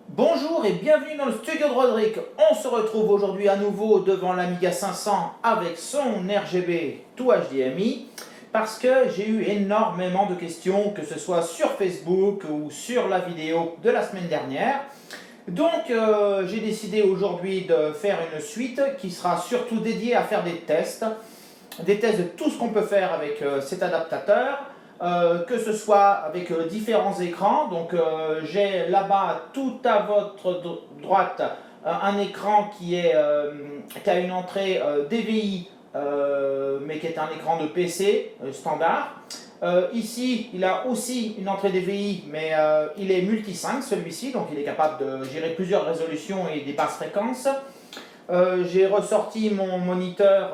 Bonjour et bienvenue dans le studio de Roderick. On se retrouve aujourd'hui à nouveau devant l'Amiga 500 avec son RGB tout HDMI parce que j'ai eu énormément de questions, que ce soit sur Facebook ou sur la vidéo de la semaine dernière. Donc j'ai décidé aujourd'hui de faire une suite qui sera surtout dédiée à faire des tests de tout ce qu'on peut faire avec cet adaptateur. Que ce soit avec différents écrans. Donc j'ai là-bas tout à votre droite un écran qui a une entrée DVI mais qui est un écran de PC standard. Ici il a aussi une entrée DVI mais il est multi-sync celui-ci, donc il est capable de gérer plusieurs résolutions et des basses fréquences. J'ai ressorti mon moniteur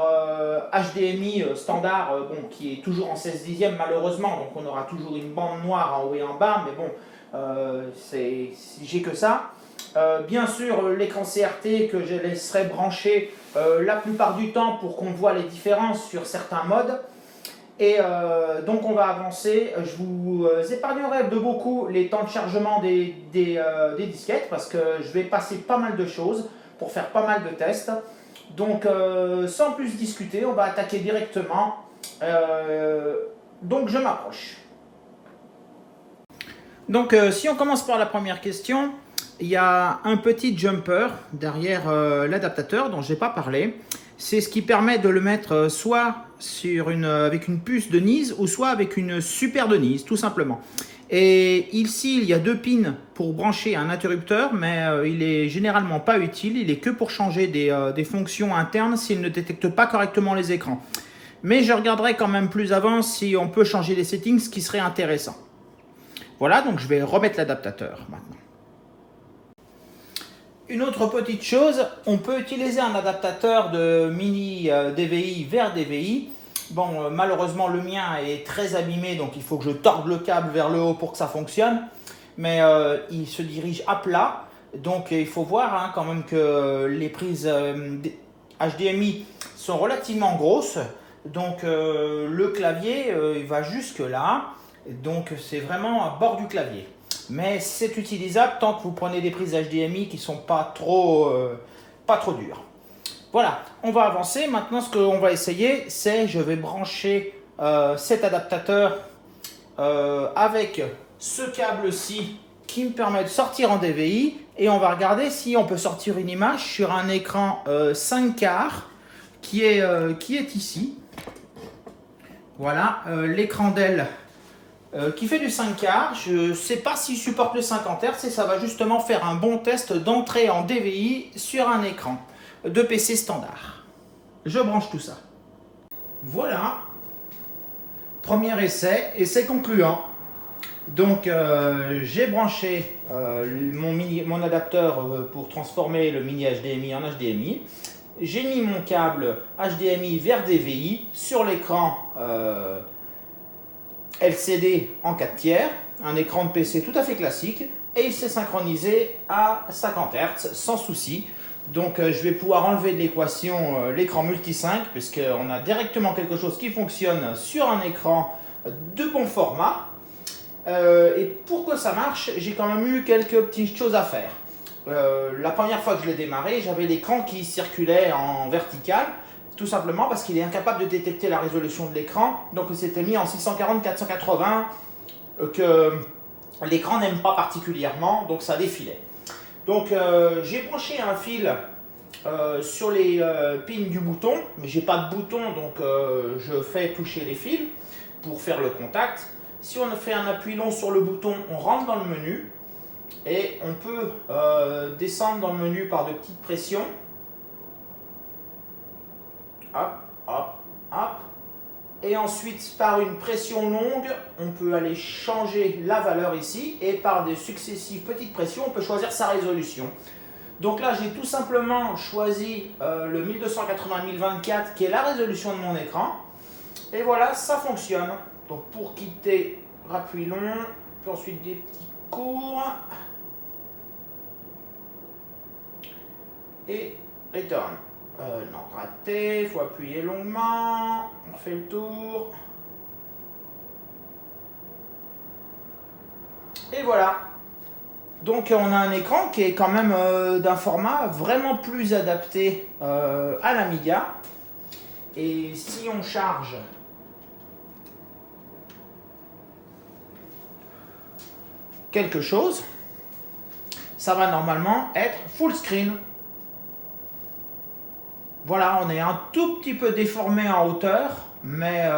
HDMI standard, bon, qui est toujours en 16 dixièmes malheureusement, donc on aura toujours une bande noire en haut et en bas, mais bon, j'ai que ça. Bien sûr, l'écran CRT que je laisserai brancher la plupart du temps pour qu'on voit les différences sur certains modes. Et donc on va avancer. Je vous épargnerai de beaucoup les temps de chargement des disquettes parce que je vais passer pas mal de choses pour faire pas mal de tests. Donc sans plus discuter, on va attaquer directement. Donc je m'approche. Donc si on commence par la première question, il y a un petit jumper derrière l'adaptateur dont je n'ai pas parlé. C'est ce qui permet de le mettre soit avec une puce de Nice ou soit avec une super de Nice, tout simplement. Et ici, il y a deux pins pour brancher un interrupteur, mais il est généralement pas utile. Il est que pour changer des fonctions internes s'il ne détecte pas correctement les écrans. Mais je regarderai quand même plus avant si on peut changer les settings, ce qui serait intéressant. Voilà, donc je vais remettre l'adaptateur maintenant. Une autre petite chose, on peut utiliser un adaptateur de mini DVI vers DVI. Bon, malheureusement le mien est très abîmé, donc il faut que je torde le câble vers le haut pour que ça fonctionne. Mais il se dirige à plat, donc il faut voir quand même que les prises HDMI sont relativement grosses. Donc le clavier il va jusque là, donc c'est vraiment à bord du clavier. Mais c'est utilisable tant que vous prenez des prises HDMI qui ne sont pas trop dures. Voilà, on va avancer. Maintenant, ce qu'on va essayer, c'est je vais brancher cet adaptateur avec ce câble-ci qui me permet de sortir en DVI. Et on va regarder si on peut sortir une image sur un écran 5 quarts qui est ici. Voilà, l'écran Dell qui fait du 5 quarts. Je ne sais pas s'il supporte le 50 Hz et ça va justement faire un bon test d'entrée en DVI sur un écran de PC standard. Je branche tout ça. Voilà. Premier essai concluant. Donc j'ai branché mon adapteur pour transformer le mini HDMI en HDMI. J'ai mis mon câble HDMI vers DVI sur l'écran LCD en 4 tiers, un écran de PC tout à fait classique, et il s'est synchronisé à 50 Hz sans souci. Donc je vais pouvoir enlever de l'équation l'écran multi-sync, puisqu'on a directement quelque chose qui fonctionne sur un écran de bon format. Et pour que ça marche, j'ai quand même eu quelques petites choses à faire. La première fois que je l'ai démarré, j'avais l'écran qui circulait en vertical, tout simplement parce qu'il est incapable de détecter la résolution de l'écran. Donc c'était mis en 640-480 que l'écran n'aime pas particulièrement, donc ça défilait. Donc j'ai branché un fil sur les pins du bouton, mais j'ai pas de bouton, donc je fais toucher les fils pour faire le contact. Si on fait un appui long sur le bouton, on rentre dans le menu et on peut descendre dans le menu par de petites pressions. Hop, hop, hop. Et ensuite, par une pression longue, on peut aller changer la valeur ici. Et par des successives petites pressions, on peut choisir sa résolution. Donc là, j'ai tout simplement choisi le 1280-1024 qui est la résolution de mon écran. Et voilà, ça fonctionne. Donc pour quitter, appui long, puis ensuite des petits courts. Et return. Non, raté, il faut appuyer longuement. On fait le tour. Et voilà. Donc on a un écran qui est quand même d'un format vraiment plus adapté à l'Amiga. Et si on charge quelque chose, ça va normalement être full screen. Voilà, on est un tout petit peu déformé en hauteur, mais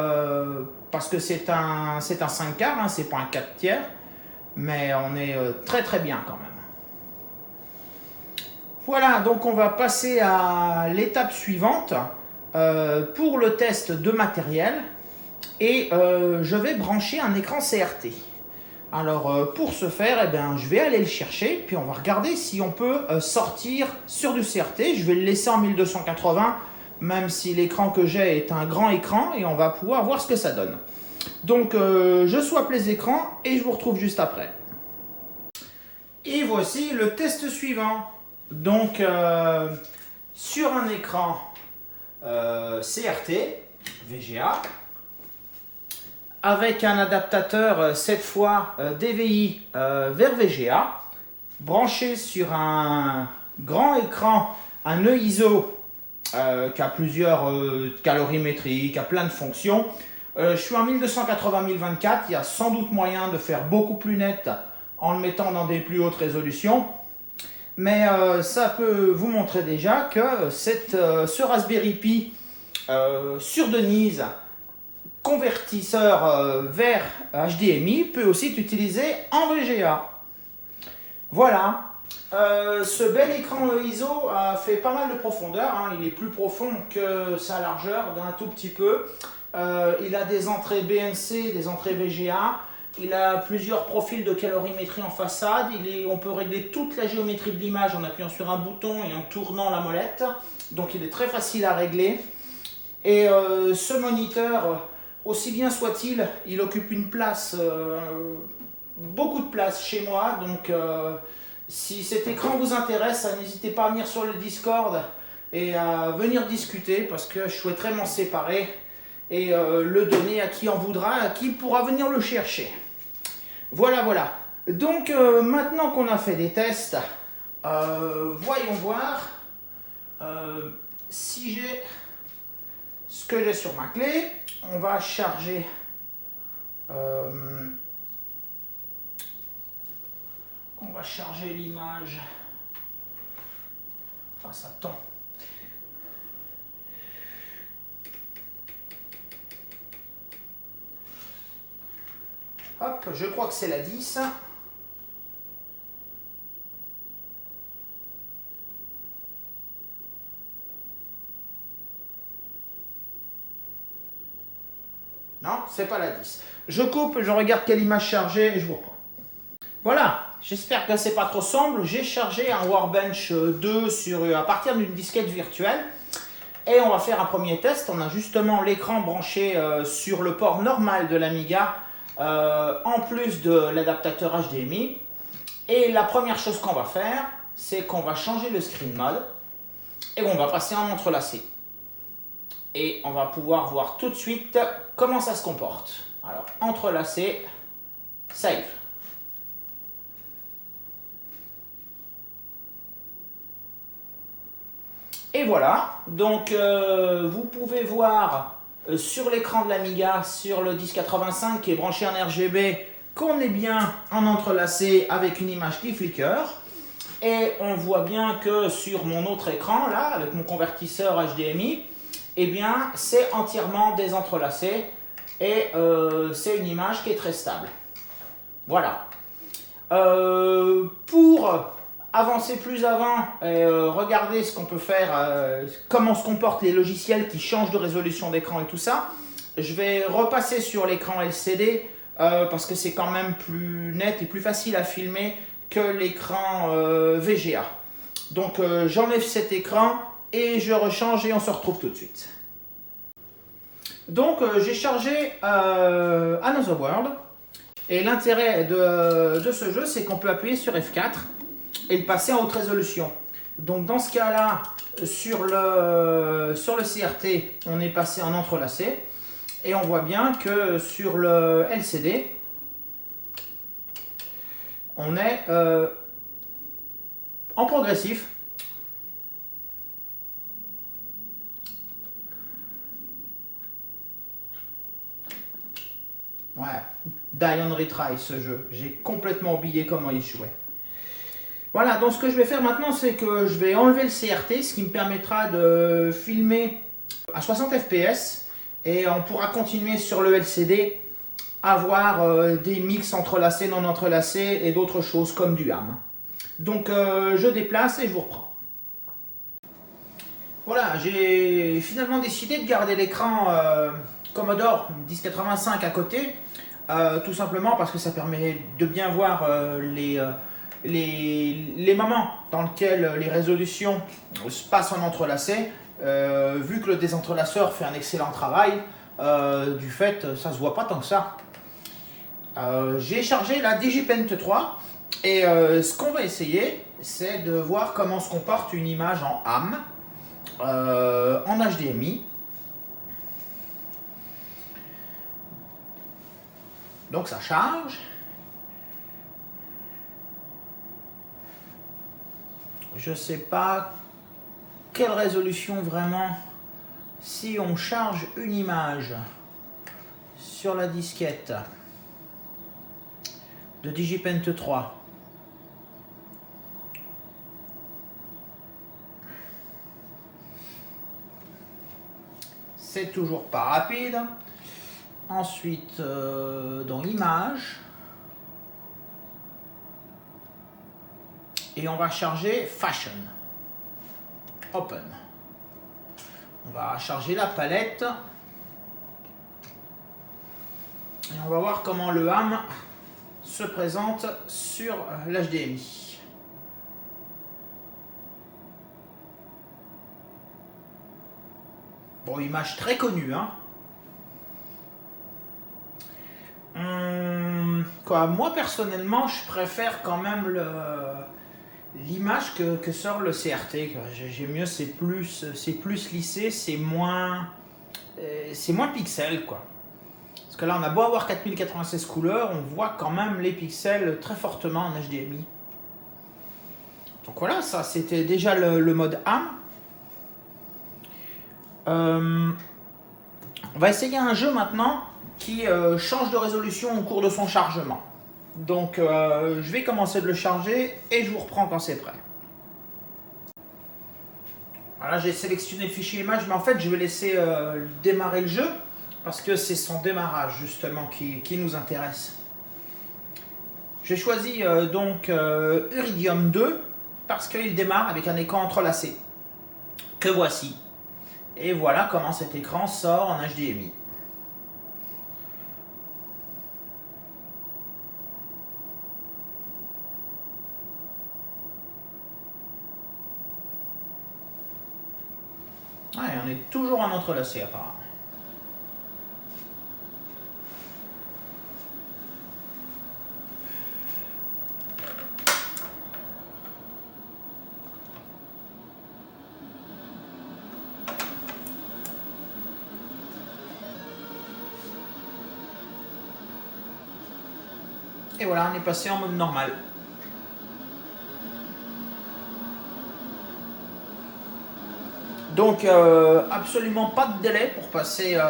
parce que c'est un 5 quarts, hein, c'est pas un 4 tiers, mais on est très très bien quand même. Voilà, donc on va passer à l'étape suivante pour le test de matériel et je vais brancher un écran CRT. Alors pour ce faire, eh bien, je vais aller le chercher, puis on va regarder si on peut sortir sur du CRT. Je vais le laisser en 1280, même si l'écran que j'ai est un grand écran, et on va pouvoir voir ce que ça donne. Donc je swap les écrans et je vous retrouve juste après. Et voici le test suivant. Donc sur un écran CRT, VGA, avec un adaptateur cette fois DVI vers VGA, branché sur un grand écran, un nœud ISO qui a plusieurs calorimétries, qui a plein de fonctions. Je suis en 1280-1024, il y a sans doute moyen de faire beaucoup plus net en le mettant dans des plus hautes résolutions. Mais ça peut vous montrer déjà que ce Raspberry Pi sur Denise, convertisseur vers HDMI, peut aussi être utilisé en VGA. Voilà. Ce bel écran ISO a fait pas mal de profondeur, hein. Il est plus profond que sa largeur d'un tout petit peu. Il a des entrées BNC, des entrées VGA. Il a plusieurs profils de calorimétrie en façade. On peut régler toute la géométrie de l'image en appuyant sur un bouton et en tournant la molette. Donc il est très facile à régler. Et ce moniteur, aussi bien soit-il, il occupe une place, beaucoup de place chez moi. Donc si cet écran vous intéresse, n'hésitez pas à venir sur le Discord et à venir discuter, parce que je souhaiterais m'en séparer et le donner à qui en voudra, à qui pourra venir le chercher. Voilà, voilà. Donc maintenant qu'on a fait des tests, voyons voir si j'ai ce que j'ai sur ma clé. On va charger l'image. Ah, ça tend. Hop, je crois que c'est la 10. Non, c'est pas la 10. Je coupe, je regarde quelle image charger et je vous reprends. Voilà, j'espère que c'est pas trop sombre. J'ai chargé un Warbench 2 à partir d'une disquette virtuelle. Et on va faire un premier test. On a justement l'écran branché sur le port normal de l'Amiga, en plus de l'adaptateur HDMI. Et la première chose qu'on va faire, c'est qu'on va changer le screen mode et on va passer en entrelacé. Et on va pouvoir voir tout de suite comment ça se comporte. Alors, entrelacé, save. Et voilà, donc vous pouvez voir sur l'écran de l'Amiga, sur le 1085 qui est branché en RGB, qu'on est bien en entrelacé avec une image qui flicker. Et on voit bien que sur mon autre écran, là, avec mon convertisseur HDMI, eh bien, c'est entièrement désentrelacé et c'est une image qui est très stable. Voilà. Pour avancer plus avant et regarder ce qu'on peut faire, comment se comportent les logiciels qui changent de résolution d'écran et tout ça, je vais repasser sur l'écran LCD parce que c'est quand même plus net et plus facile à filmer que l'écran VGA. Donc j'enlève cet écran et je rechange et on se retrouve tout de suite. Donc j'ai chargé Another World et l'intérêt de ce jeu, c'est qu'on peut appuyer sur F4 et le passer en haute résolution. Donc dans ce cas-là, sur le CRT, on est passé en entrelacé. Et on voit bien que sur le LCD, on est en progressif. Ouais, Die on Retry ce jeu. J'ai complètement oublié comment il jouait. Voilà, donc ce que je vais faire maintenant, c'est que je vais enlever le CRT, ce qui me permettra de filmer à 60 fps. Et on pourra continuer sur le LCD à voir des mix entrelacés, non entrelacés et d'autres choses comme du ham. Donc je déplace et je vous reprends. Voilà, j'ai finalement décidé de garder l'écran Commodore 1085 à côté, tout simplement parce que ça permet de bien voir les moments dans lesquels les résolutions se passent en entrelacé. Vu que le désentrelaceur fait un excellent travail, du fait, ça se voit pas tant que ça. J'ai chargé la DigiPaint 3 et ce qu'on va essayer, c'est de voir comment se comporte une image en ham, en HDMI. Donc ça charge. Je sais pas quelle résolution vraiment, si on charge une image sur la disquette de DigiPaint 3, c'est toujours pas rapide. Ensuite, dans Images, et on va charger Fashion. Open. On va charger la palette. Et on va voir comment le ham se présente sur l'HDMI. Bon, image très connue, hein. Moi personnellement, je préfère quand même l'image que sort le CRT. J'aime mieux, c'est plus lissé, c'est moins pixels, quoi. Parce que là, on a beau avoir 4096 couleurs, on voit quand même les pixels très fortement en HDMI. Donc voilà, ça c'était déjà le mode ham. On va essayer un jeu maintenant qui change de résolution au cours de son chargement. Donc je vais commencer de le charger et je vous reprends quand c'est prêt. Voilà, j'ai sélectionné le fichier image, mais en fait je vais laisser démarrer le jeu parce que c'est son démarrage justement qui nous intéresse. J'ai choisi donc Uridium 2 parce qu'il démarre avec un écran entrelacé que voici. Et voilà comment cet écran sort en HDMI. Ouais, on est toujours en entrelacé apparemment. Et voilà, on est passé en mode normal. Donc absolument pas de délai pour passer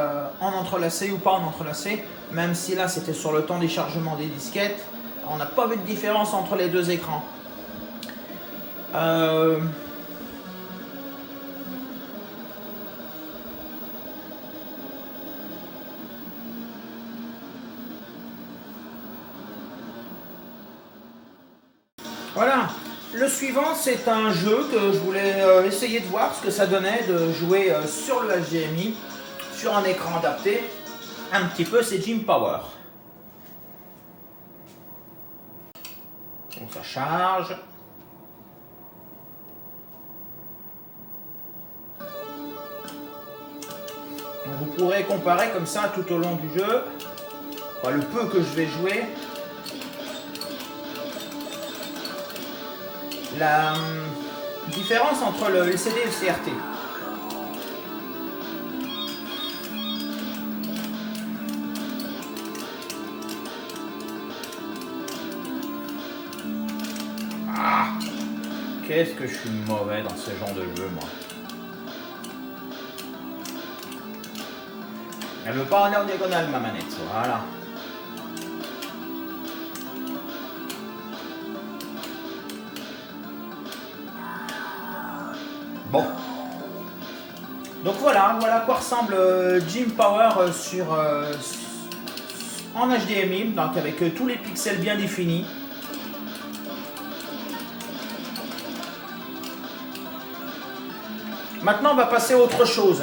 en entrelacé ou pas en entrelacé, même si là c'était sur le temps des chargements des disquettes, on n'a pas vu de différence entre les deux écrans. Voilà. Le suivant, c'est un jeu que je voulais essayer de voir ce que ça donnait de jouer sur le HDMI, sur un écran adapté. Un petit peu, c'est Jim Power. Donc ça charge. Donc vous pourrez comparer comme ça tout au long du jeu, enfin, le peu que je vais jouer. Différence entre le LCD et le CRT. Ah, qu'est-ce que je suis mauvais dans ce genre de jeu, moi. Elle veut pas aller en diagonale, ma manette. Voilà. Bon. Donc voilà à quoi ressemble Jim Power en HDMI, donc avec tous les pixels bien définis. Maintenant, on va passer à autre chose.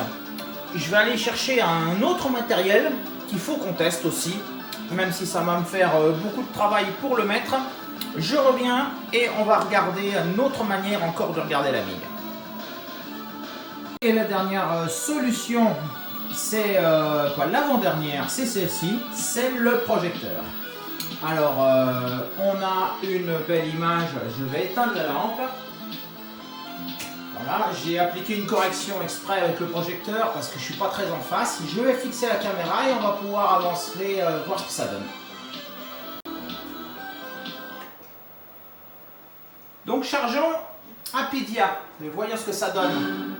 Je vais aller chercher un autre matériel qu'il faut qu'on teste aussi, même si ça va me faire beaucoup de travail pour le mettre. Je reviens et on va regarder une autre manière encore de regarder la Amiga. Et la dernière solution, c'est l'avant-dernière, c'est celle-ci, c'est le projecteur. Alors, on a une belle image, je vais éteindre la lampe. Voilà, j'ai appliqué une correction exprès avec le projecteur parce que je ne suis pas très en face. Je vais fixer la caméra et on va pouvoir avancer, voir ce que ça donne. Donc chargeons Apedia et voyons ce que ça donne.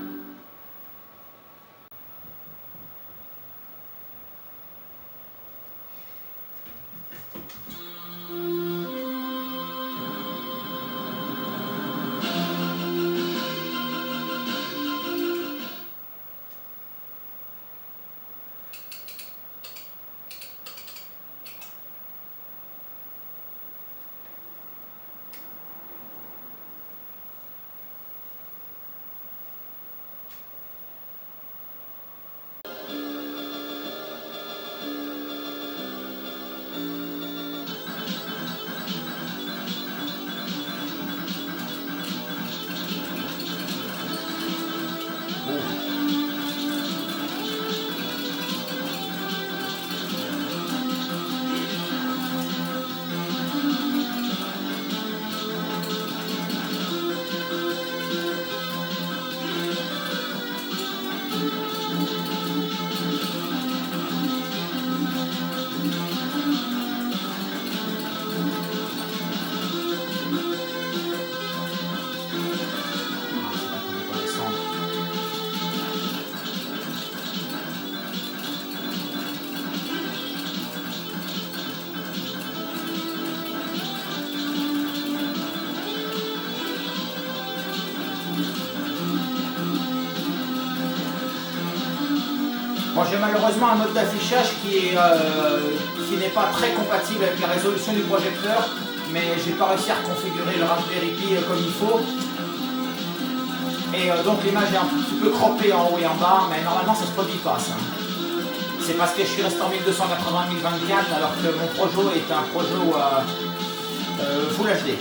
Bon, j'ai malheureusement un mode d'affichage qui n'est pas très compatible avec la résolution du projecteur, mais j'ai pas réussi à reconfigurer le Raspberry Pi comme il faut. Et donc l'image est un petit peu croppée en haut et en bas, mais normalement ça se produit pas ça. C'est parce que je suis resté en 1280-1024 alors que mon projo est un projo Full HD.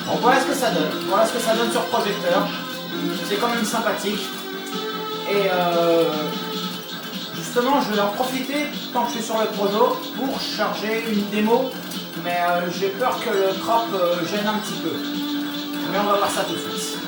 Bon, voilà ce que ça donne. Voilà ce que ça donne sur projecteur. C'est quand même sympathique. Et justement, je vais en profiter tant que je suis sur le projo pour charger une démo. Mais j'ai peur que le crop gêne un petit peu. Mais on va voir ça tout de suite.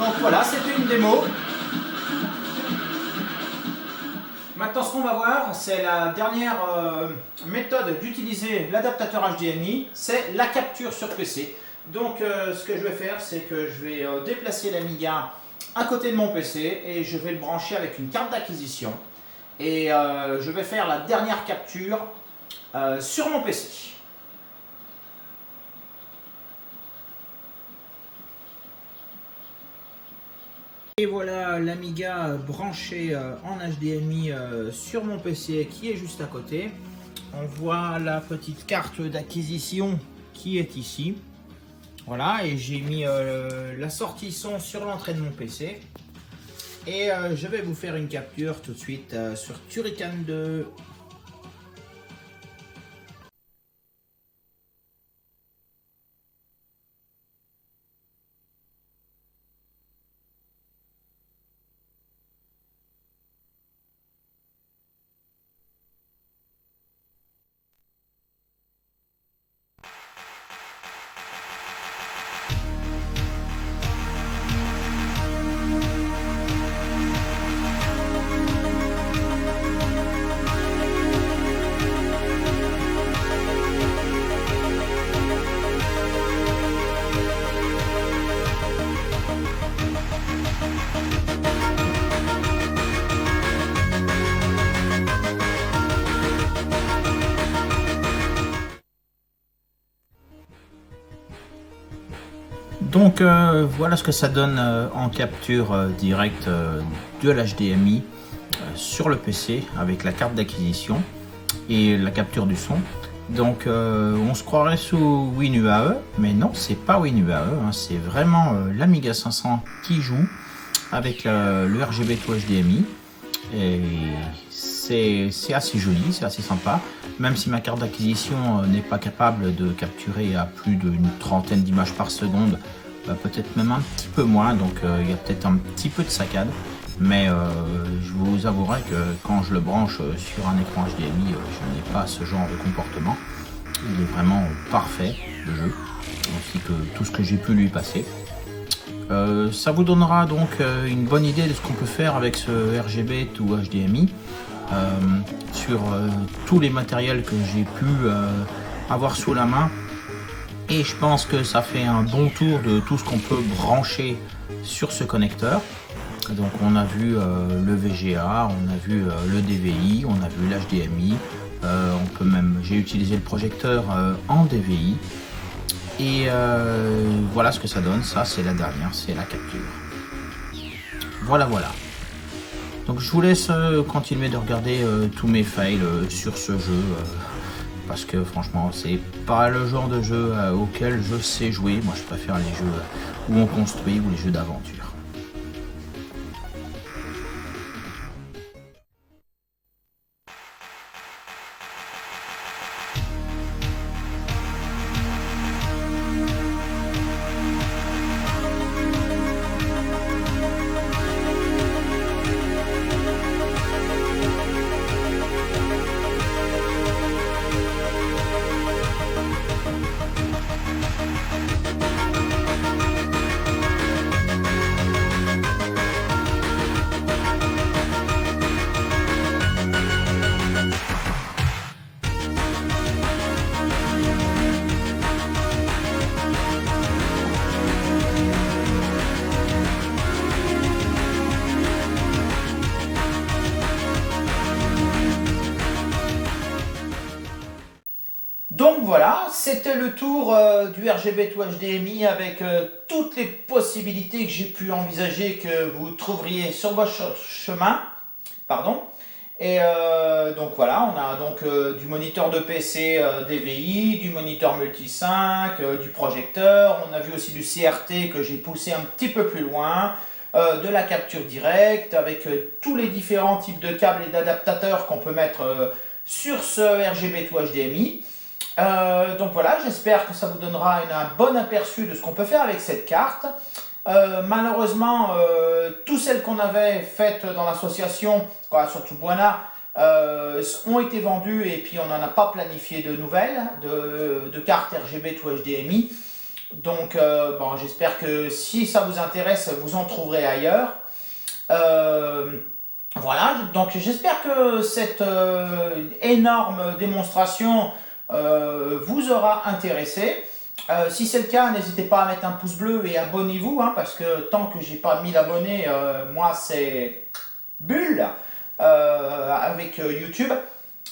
Donc voilà, c'était une démo. Maintenant, ce qu'on va voir, c'est la dernière méthode d'utiliser l'adaptateur HDMI, c'est la capture sur PC. Donc, ce que je vais faire, c'est que je vais déplacer l'Amiga à côté de mon PC et je vais le brancher avec une carte d'acquisition. Et je vais faire la dernière capture sur mon PC. Et voilà l'Amiga branché en HDMI sur mon PC qui est juste à côté. On voit la petite carte d'acquisition qui est ici. Voilà, et j'ai mis la sortie son sur l'entrée de mon PC. Et je vais vous faire une capture tout de suite sur Turrican 2. Donc voilà ce que ça donne en capture directe de l'HDMI sur le PC avec la carte d'acquisition et la capture du son. Donc on se croirait sous WinUAE, mais non, c'est pas WinUAE, hein, c'est vraiment l'Amiga 500 qui joue avec le RGB to HDMI. Et c'est assez joli, c'est assez sympa, même si ma carte d'acquisition n'est pas capable de capturer à plus d'une trentaine d'images par seconde, peut-être même un petit peu moins, donc il y a peut-être un petit peu de saccade, mais je vous avouerai que quand je le branche sur un écran HDMI, je n'ai pas ce genre de comportement. Il est vraiment parfait, le jeu, ainsi que tout ce que j'ai pu lui passer. Ça vous donnera donc une bonne idée de ce qu'on peut faire avec ce RGB to HDMI sur tous les matériels que j'ai pu avoir sous la main, et je pense que ça fait un bon tour de tout ce qu'on peut brancher sur ce connecteur. Donc on a vu le VGA, on a vu le DVI, on a vu l'HDMI, on peut même, j'ai utilisé le projecteur en DVI. Et voilà ce que ça donne. Ça c'est la dernière, c'est la capture. Voilà. Donc je vous laisse continuer de regarder tous mes fails sur ce jeu, parce que franchement c'est pas le genre de jeu auquel je sais jouer. Moi je préfère les jeux où on construit ou les jeux d'aventure. Donc voilà, c'était le tour du RGB to HDMI avec toutes les possibilités que j'ai pu envisager que vous trouveriez sur votre chemin. Pardon. Et donc voilà, on a donc du moniteur de PC DVI, du moniteur multi-sync, du projecteur. On a vu aussi du CRT que j'ai poussé un petit peu plus loin, de la capture directe avec tous les différents types de câbles et d'adaptateurs qu'on peut mettre sur ce RGB to HDMI. Donc voilà, j'espère que ça vous donnera un bon aperçu de ce qu'on peut faire avec cette carte. Malheureusement, toutes celles qu'on avait faites dans l'association, surtout Buana, ont été vendues, et puis on n'en a pas planifié de nouvelles, de cartes RGB to HDMI. Donc, bon, j'espère que si ça vous intéresse, vous en trouverez ailleurs. Voilà, donc j'espère que cette énorme démonstration vous aura intéressé. Si c'est le cas, n'hésitez pas à mettre un pouce bleu et abonnez-vous, hein, parce que tant que j'ai pas 1000 abonnés, moi c'est bulle avec YouTube.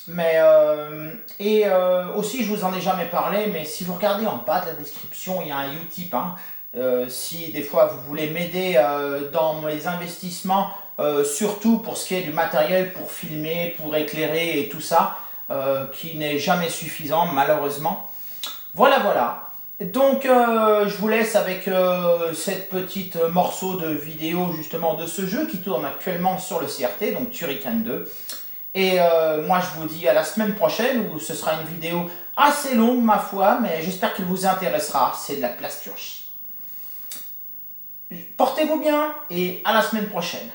Mais aussi, je vous en ai jamais parlé, mais si vous regardez en bas de la description, il y a un Utip. Hein. Si des fois vous voulez m'aider dans mes investissements, surtout pour ce qui est du matériel pour filmer, pour éclairer et tout ça, qui n'est jamais suffisant malheureusement. Voilà, voilà. Donc je vous laisse avec cette petite morceau de vidéo justement de ce jeu qui tourne actuellement sur le CRT, donc Turrican 2. Et moi je vous dis à la semaine prochaine où ce sera une vidéo assez longue ma foi, mais j'espère qu'elle vous intéressera, c'est de la plasturgie. Portez-vous bien et à la semaine prochaine.